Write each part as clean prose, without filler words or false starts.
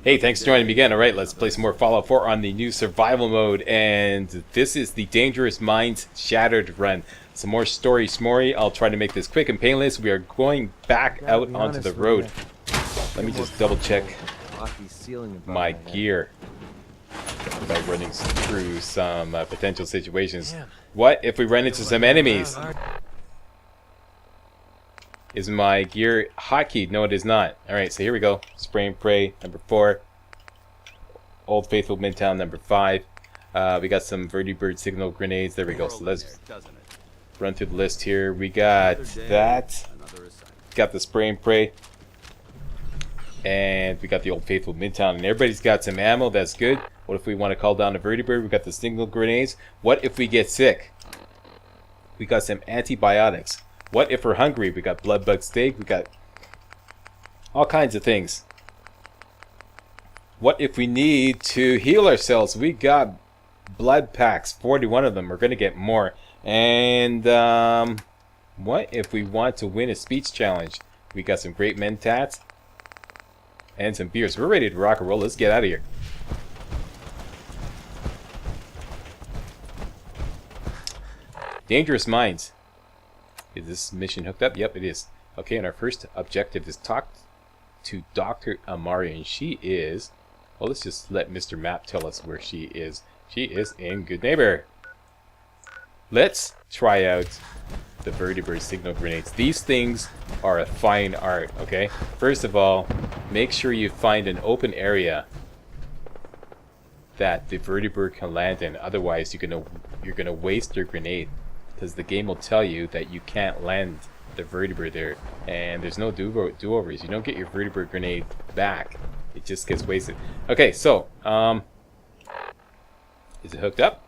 Hey, thanks for joining me again. Alright, let's play some more Fallout 4 on the new survival mode. And this is the Dangerous Minds Shattered run. Some more story smory. I'll try to make this quick and painless. We are going back out onto the road. Let me just double check my gear without running through some potential situations. What if we run into some enemies? Is my gear hotkeyed? No, it is not. Alright, so here we go. Spray and pray, number 4. Old Faithful Midtown, number 5. We got some Vertibird signal grenades. There we go. So let's run through the list here. We got that. Got the spray and pray. And we got the Old Faithful Midtown. And everybody's got some ammo. That's good. What if we want to call down a Vertibird? We got the signal grenades. What if we get sick? We got some antibiotics. What if we're hungry? We got blood bug steak. We got all kinds of things. What if we need to heal ourselves? We got blood packs, 41 of them. We're going to get more. And what if we want to win a speech challenge? We got some great mentats and some beers. We're ready to rock and roll. Let's get out of here. Dangerous Minds. Is this mission hooked up? Yep, it is. Okay, and our first objective is talk to Dr. Amari, and she is... Well, let's just let Mr. Map tell us where she is. She is in Goodneighbor. Let's try out the Vertibird signal grenades. These things are a fine art, okay? First of all, make sure you find an open area that the Vertibird can land in. Otherwise, you're gonna waste your grenade. Because the game will tell you that you can't land the Vertibird there, and there's no do-overs. You don't get your Vertibird grenade back. It just gets wasted. Okay, so, is it hooked up?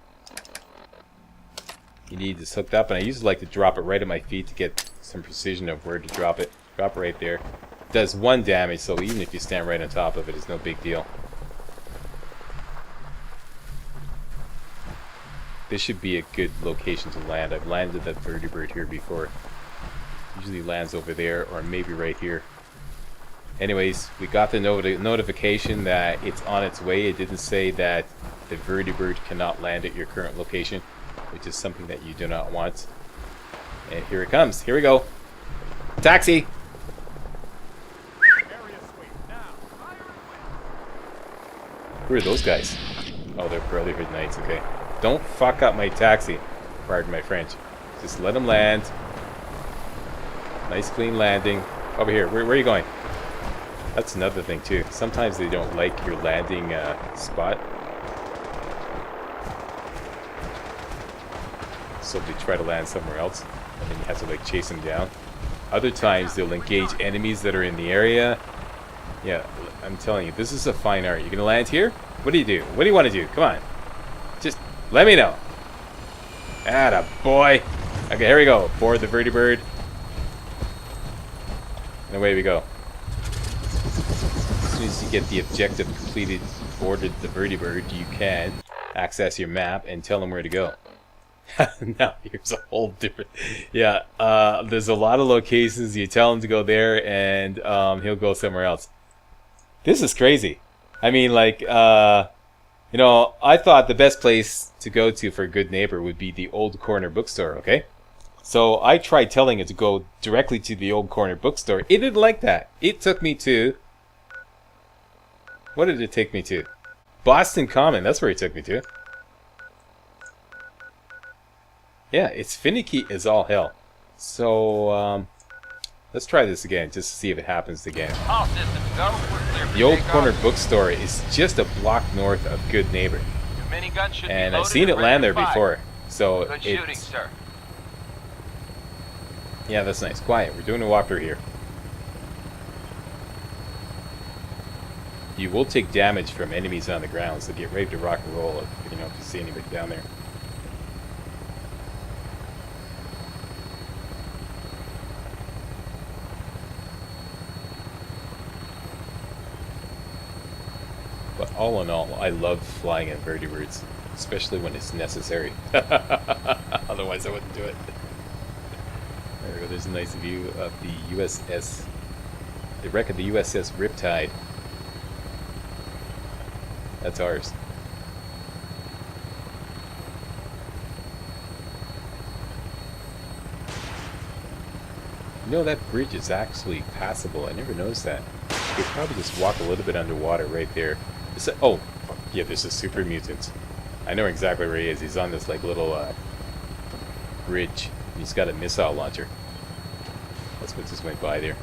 You need this hooked up, and I usually like to drop it right at my feet to get some precision of where to drop it. Drop it right there. It does 1 damage, so even if you stand right on top of it, it's no big deal. This should be a good location to land. I've landed that Vertibird here before. Usually lands over there, or maybe right here. Anyways, we got the notification that it's on its way. It didn't say that the Vertibird cannot land at your current location, which is something that you do not want. And here it comes. Here we go. Taxi! Who are those guys? Oh, they're Brotherhood Knights, okay. Don't fuck up my taxi. Pardon my French. Just let them land. Nice clean landing. Over here. Where are you going? That's another thing too. Sometimes they don't like your landing spot. So they try to land somewhere else. And then you have to like chase them down. Other times they'll engage enemies that are in the area. Yeah, I'm telling you, this is a fine art. You're gonna land here? What do you do? What do you want to do? Come on. Just let me know. Atta boy. Okay, here we go. Board the Vertibird. And away we go. As soon as you get the objective completed, boarded the Vertibird, you can access your map and tell them where to go. Now, here's a whole different... Yeah, there's a lot of locations. You tell him to go there, and he'll go somewhere else. This is crazy. I mean, like... you know, I thought the best place to go to for Goodneighbor would be the Old Corner Bookstore, okay? So I tried telling it to go directly to the Old Corner Bookstore. It didn't like that. It took me to... What did it take me to? Boston Common, that's where it took me to. Yeah, it's finicky as all hell. So, let's try this again, just to see if it happens again. All systems go. We're clear for The Old takeoff. Corner Bookstore is just a block north of Goodneighbor. Your minigun should be And I've loaded seen it and land ready there to fire. before. So, Good shooting, it's... sir. Yeah, that's nice. Quiet, we're doing a walkthrough here. You will take damage from enemies on the ground, so get ready to rock and roll if you see anybody down there. But all in all, I love flying in Vertibirds, especially when it's necessary. Otherwise, I wouldn't do it. There we go. There's a nice view of the USS, the wreck of the USS Riptide. That's ours. You know, that bridge is actually passable. I never noticed that. You could probably just walk a little bit underwater right there. Oh, fuck, yeah, there's a super mutant. I know exactly where he is. He's on this like little bridge. He's got a missile launcher. That's what just went by there.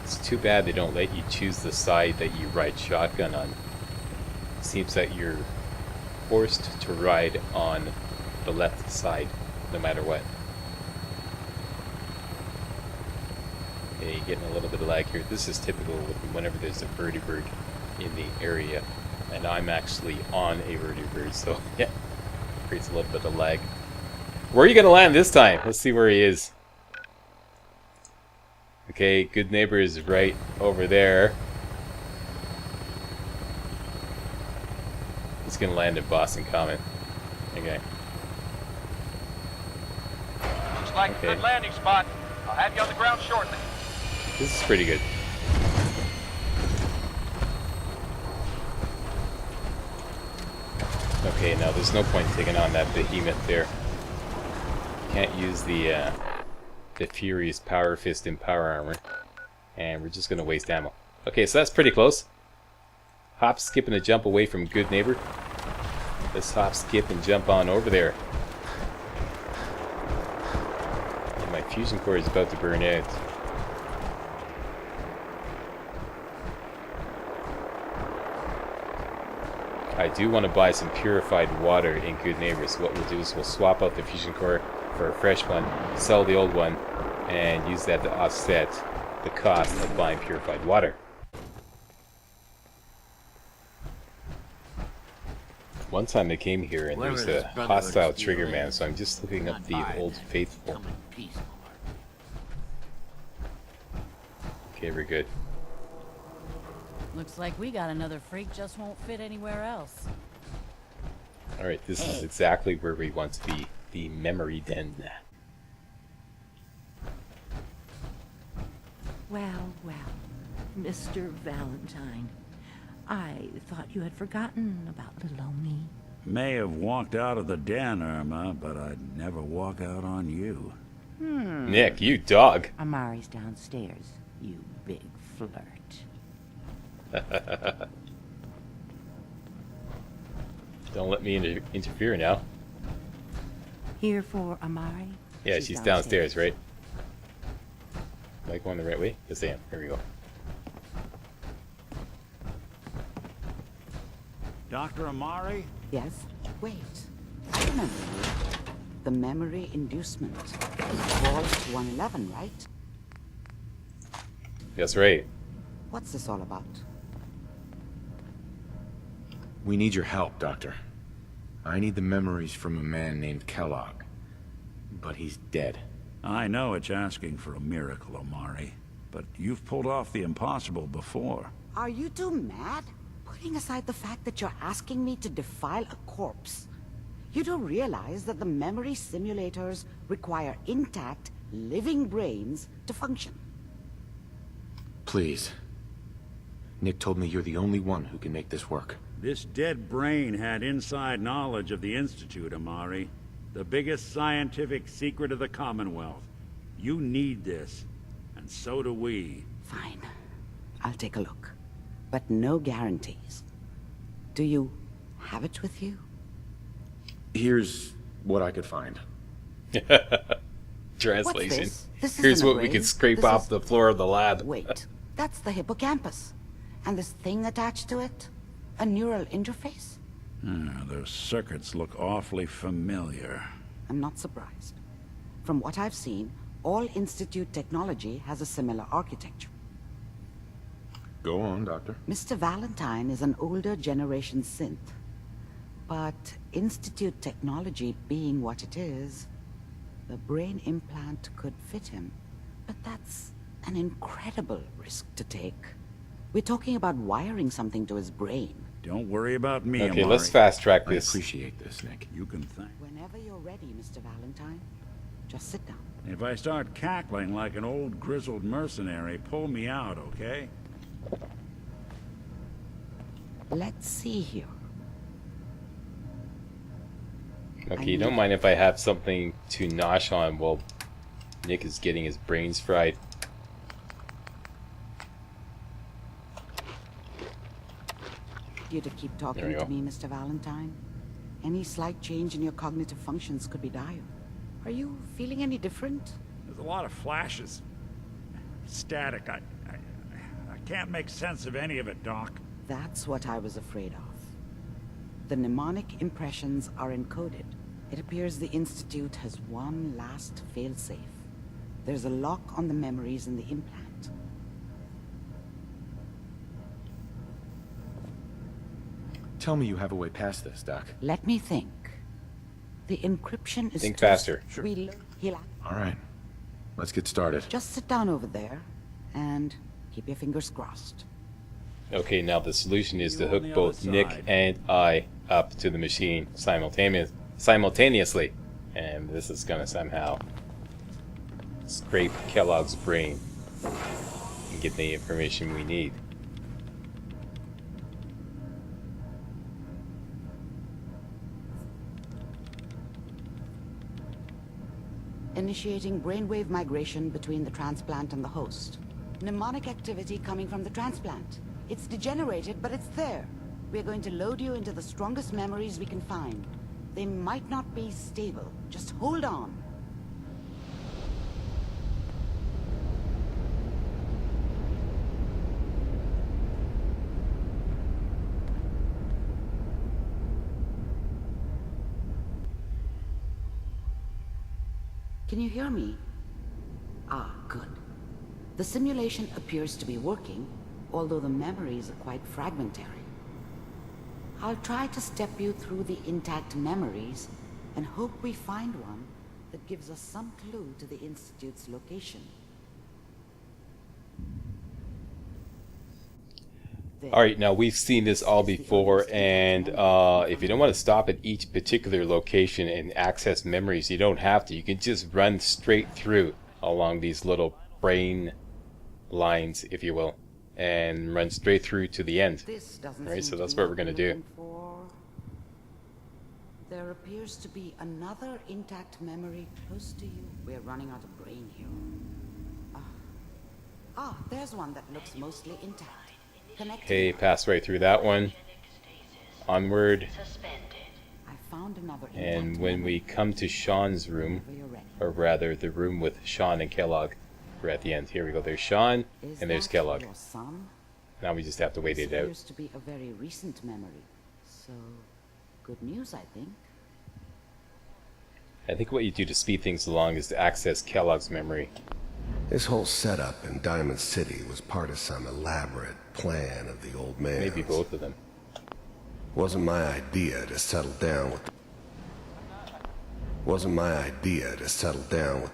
It's too bad they don't let you choose the side that you ride shotgun on. Seems that you're forced to ride on the left side, no matter what. Okay, getting a little bit of lag here. This is typical whenever there's a Vertibird in the area, and I'm actually on a Vertibird, so yeah, creates a little bit of lag. Where are you gonna land this time? Let's see where he is. Okay, Goodneighbor is right over there. He's gonna land in Boston Common. Okay. Looks like a good landing spot. I'll have you on the ground shortly. This is pretty good. Okay, now there's no point taking on that behemoth there. Can't use the Furious Power Fist in Power Armor. And we're just gonna waste ammo. Okay, so that's pretty close. Hop, skip, and a jump away from Goodneighbor. Let's hop, skip, and jump on over there. And my fusion core is about to burn out. I do want to buy some purified water in Goodneighbor, so what we'll do is we'll swap out the fusion core for a fresh one, sell the old one, and use that to offset the cost of buying purified water. One time I came here and there was a hostile trigger man, so I'm just looking up the Old Faithful. Okay, we're good. Looks like we got another freak just won't fit anywhere else. Alright, this is exactly where we want to be. The memory den. Well, well, Mr. Valentine, I thought you had forgotten about little old me. May have walked out of the den, Irma, but I'd never walk out on you. Nick, you dog! Amari's downstairs, you big flirt. Don't let me interfere now. Here for Amari? Yeah, she's downstairs, right? Am I going the right way? Yes, I am. Here we go. Dr. Amari? Yes? Wait, I remember you. The memory inducement. Vault 111, right? That's right. What's this all about? We need your help, Doctor. I need the memories from a man named Kellogg. But he's dead. I know it's asking for a miracle, Amari, but you've pulled off the impossible before. Are you two mad? Putting aside the fact that you're asking me to defile a corpse, you do realize that the memory simulators require intact, living brains to function. Please. Nick told me you're the only one who can make this work. This dead brain had inside knowledge of the Institute, Amari. The biggest scientific secret of the Commonwealth. You need this, and so do we. Fine. I'll take a look. But no guarantees. Do you have it with you? Here's what I could find. Translation. What's this? Here's isn't a what we brain. could scrape This off is- the floor of the lab. Wait, that's the hippocampus. And this thing attached to it? A neural interface? Those circuits look awfully familiar. I'm not surprised. From what I've seen, all Institute technology has a similar architecture. Go on, Doctor. Mr. Valentine is an older generation synth. But Institute technology being what it is, the brain implant could fit him. But that's an incredible risk to take. We're talking about wiring something to his brain. Don't worry about me, Okay, Amari. let's fast track I this. appreciate this, Nick. You can thank. Whenever you're ready, Mr. Valentine, just sit down. If I start cackling like an old grizzled mercenary, pull me out, okay? Let's see here. Okay, you don't mind if I have something to nosh on while Nick is getting his brains fried. You to keep There talking we to go. me, Mr. Valentine. Any slight change in your cognitive functions could be dire. Are you feeling any different? There's a lot of flashes. Static. I can't make sense of any of it, Doc. That's what I was afraid of. The mnemonic impressions are encoded. It appears the Institute has one last failsafe. There's a lock on the memories in the implant. Tell me you have a way past this, Doc. Let me think. The encryption is Think too faster. strict. He'll All right. Let's get started. just sit down over there and keep your fingers crossed. Okay, now the solution is to You on hook the both other Nick side. and I up to the machine simultaneously. And this is gonna somehow scrape Kellogg's brain and get the information we need. Initiating brainwave migration between the transplant and the host. Mnemonic activity coming from the transplant. It's degenerated, but it's there. We're going to load you into the strongest memories we can find. They might not be stable. Just hold on. Can you hear me? Ah, good. The simulation appears to be working, although the memories are quite fragmentary. I'll try to step you through the intact memories and hope we find one that gives us some clue to the Institute's location. Alright, now we've seen this all before, and if you don't want to stop at each particular location and access memories, you don't have to. You can just run straight through along these little brain lines, if you will, and run straight through to the end. This doesn't Alright, seem so to that's be what we're going to do. looking for. There appears to be another intact memory close to you. We're running out of brain here. There's one that looks mostly intact. Connected. Okay, pass right through that one. Onward. I found another And intact when we memory. come to Sean's room, Whenever you're ready. or rather the room with Sean and Kellogg, we're at the end. Here we go. There's Sean, Is and there's that Kellogg. your son? Now we just have to wait This it out. appears to be a very recent memory. So, good news, I think. I think what you do to speed things along is to access Kellogg's memory. This whole setup in Diamond City was part of some elaborate plan of the old man's. Maybe both of them. Wasn't my idea to settle down with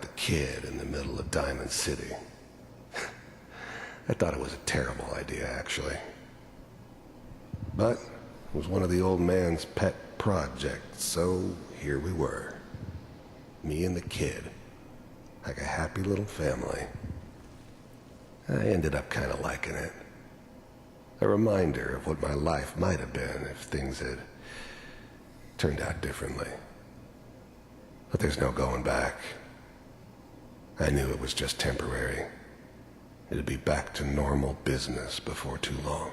the kid in the middle of Diamond City. I thought it was a terrible idea, actually. But it was one of the old man's pet projects, so here we were. Me and the kid. Like a happy little family. I ended up kind of liking it. A reminder of what my life might have been if things had turned out differently. But there's no going back. I knew it was just temporary. It'd be back to normal business before too long.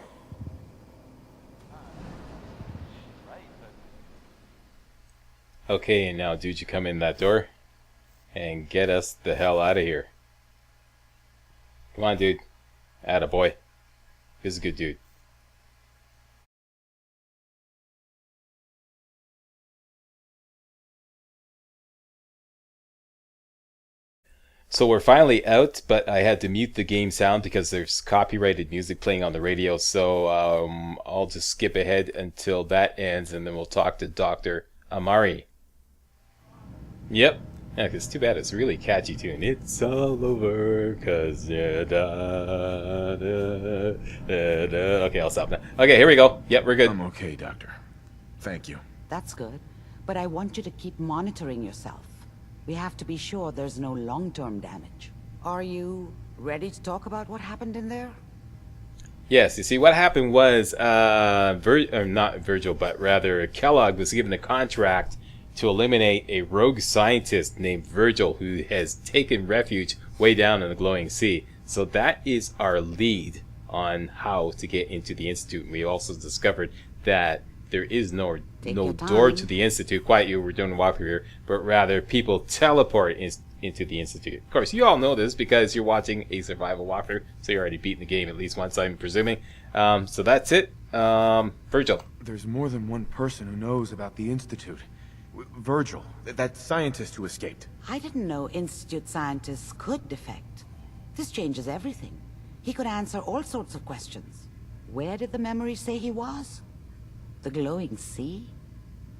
Okay, and now dude, you come in that door and get us the hell out of here. Come on, dude. Attaboy. This is a good dude. So we're finally out, but I had to mute the game sound because there's copyrighted music playing on the radio, so I'll just skip ahead until that ends, and then we'll talk to Dr. Amari. Yep. Yeah, it's too bad. It's a really catchy tune. It's all over, cause yeah, da, da, da, da. Okay, I'll stop now. Okay, here we go. Yep, we're good. I'm okay, Doctor. Thank you. That's good. But I want you to keep monitoring yourself. We have to be sure there's no long-term damage. Are you ready to talk about what happened in there? Yes, you see, what happened was, not Virgil, but rather Kellogg was given a contract to eliminate a rogue scientist named Virgil who has taken refuge way down in the glowing sea. So that is our lead on how to get into the Institute. And we also discovered that there is no door to the Institute. Quite, you were doing a walkthrough here, but rather people teleport into the Institute. Of course, you all know this because you're watching a survival walkthrough, so you're already beating the game at least once, I'm presuming. So that's it. Virgil. There's more than one person who knows about the Institute. Virgil, that scientist who escaped. I didn't know Institute scientists could defect. This changes everything. He could answer all sorts of questions. Where did the memory say he was? The glowing sea?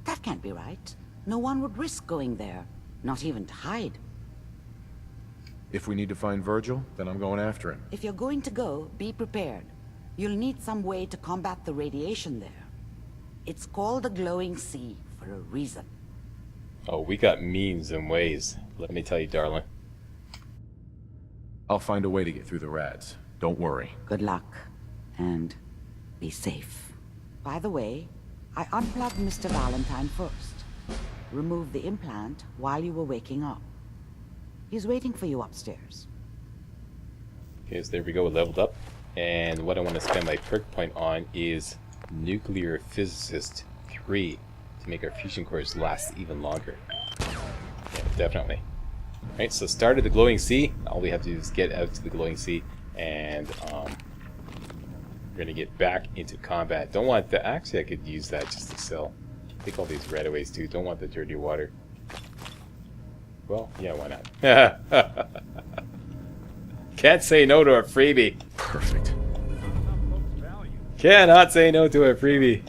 That can't be right. No one would risk going there, not even to hide. If we need to find Virgil, then I'm going after him. If you're going to go, be prepared. You'll need some way to combat the radiation there. It's called the glowing sea for a reason. Oh, we got means and ways. Let me tell you, darling. I'll find a way to get through the rads. Don't worry. Good luck, and be safe. By the way, I unplugged Mr. Valentine first. Removed the implant while you were waking up. He's waiting for you upstairs. Okay, so there we go, leveled up. And what I want to spend my perk point on is Nuclear Physicist 3 to make our fusion cores last even longer. Yeah, definitely. Alright, so start at the glowing sea. All we have to do is get out to the glowing sea, and we're going to get back into combat. Don't want the... Actually, I could use that just to sell. Take all these radaways too. Don't want the dirty water. Well, yeah, why not? Can't say no to a freebie. Perfect. Cannot say no to a freebie.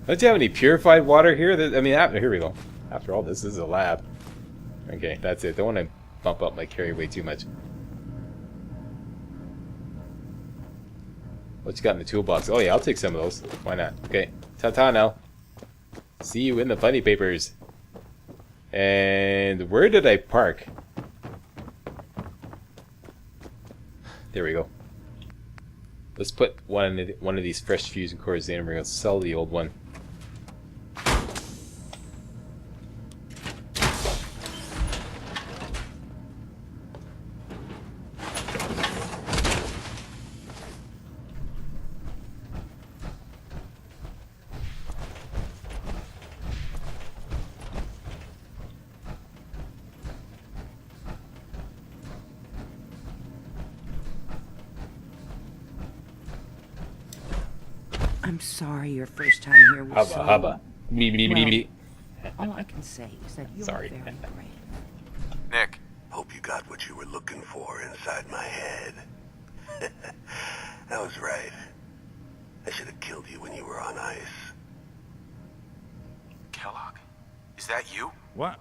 Don't you have any purified water here? I mean, here we go. After all, this is a lab. Okay, that's it. Don't want to bump up my carry weight too much. What you got in the toolbox? Oh yeah, I'll take some of those. Why not? Okay, ta-ta now. See you in the funny papers. And where did I park? There we go. Let's put one of these fresh fusion cores in, and we're gonna sell the old one. I'm sorry your first time here was Hubba hubba. All I can say is that you're Sorry. very brave. Nick. Hope you got what you were looking for inside my head. I was right. I should have killed you when you were on ice. Kellogg. Is that you? What?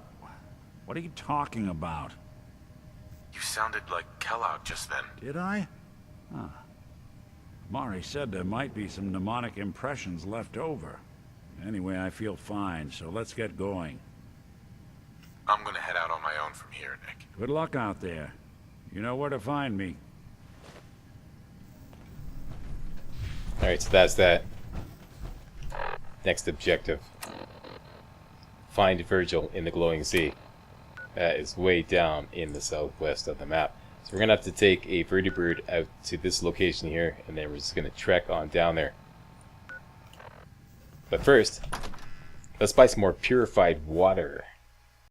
What are you talking about? You sounded like Kellogg just then. Did I? Huh. Mari said there might be some mnemonic impressions left over. Anyway, I feel fine, so let's get going. I'm gonna head out on my own from here, Nick. Good luck out there. You know where to find me. Alright, so that's that. Next objective. Find Virgil in the glowing sea. That is way down in the southwest of the map. So we're going to have to take a Vertibird out to this location here, and then we're just going to trek on down there. But first, let's buy some more purified water.